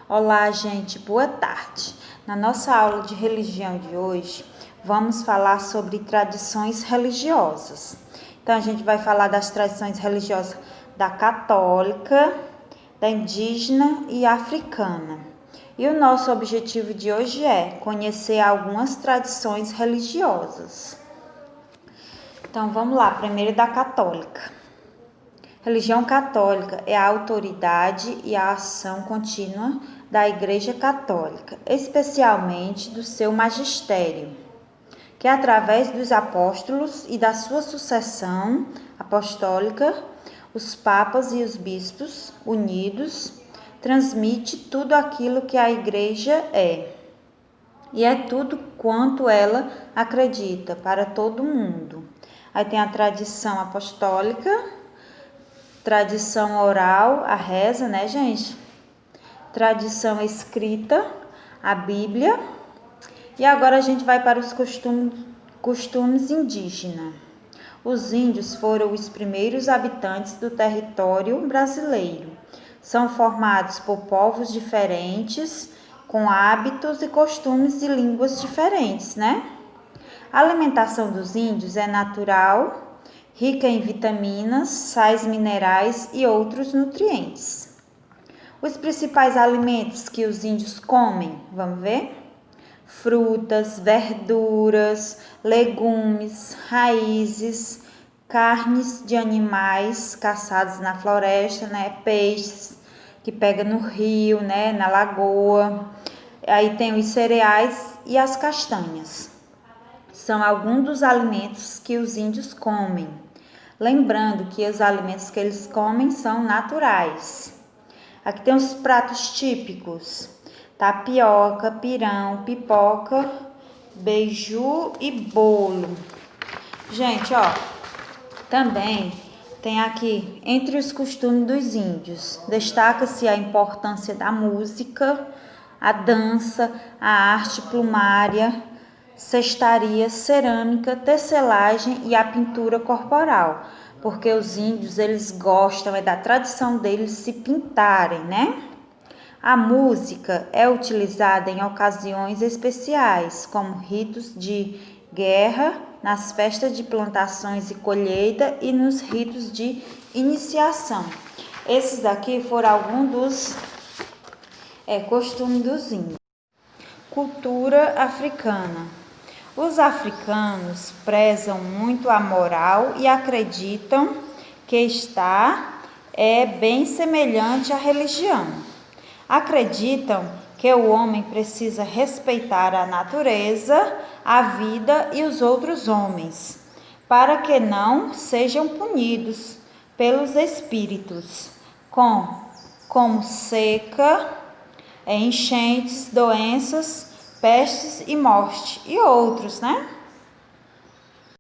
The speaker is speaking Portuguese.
Olá, gente, boa tarde. Na nossa aula de religião de hoje, vamos falar sobre tradições religiosas. Então, a gente vai falar das tradições religiosas da católica, da indígena e africana. E o nosso objetivo de hoje é conhecer algumas tradições religiosas. Então, vamos lá, primeiro da católica. Religião católica é a autoridade e a ação contínua da Igreja Católica, especialmente do seu magistério, que através dos apóstolos e da sua sucessão apostólica, os papas e os bispos unidos, transmite tudo aquilo que a Igreja é. E é tudo quanto ela acredita para todo mundo. Aí tem a tradição apostólica, tradição oral, a reza, né, gente? Tradição escrita, a Bíblia. E agora a gente vai para os costumes indígenas. Os índios foram os primeiros habitantes do território brasileiro. São formados por povos diferentes, com hábitos e costumes e línguas diferentes, né? A alimentação dos índios é natural, rica em vitaminas, sais minerais e outros nutrientes. Os principais alimentos que os índios comem, vamos ver? Frutas, verduras, legumes, raízes, carnes de animais caçados na floresta, né? Peixes que pega no rio, né? Na lagoa. Aí tem os cereais e as castanhas. São alguns dos alimentos que os índios comem. Lembrando que os alimentos que eles comem são naturais. Aqui tem os pratos típicos: tapioca, pirão, pipoca, beiju e bolo. Gente, ó, também tem aqui, entre os costumes dos índios, destaca-se a importância da música, a dança, a arte plumária, cestaria, cerâmica, tecelagem e a pintura corporal, porque os índios eles gostam, é da tradição deles se pintarem, né? A música é utilizada em ocasiões especiais, como ritos de guerra, nas festas de plantações e colheita e nos ritos de iniciação. Esses daqui foram alguns dos costumes dos índios. Cultura africana. Os africanos prezam muito a moral e acreditam que é bem semelhante à religião. Acreditam que o homem precisa respeitar a natureza, a vida e os outros homens, para que não sejam punidos pelos espíritos, como seca, enchentes, doenças, pestes e morte, e outros, né?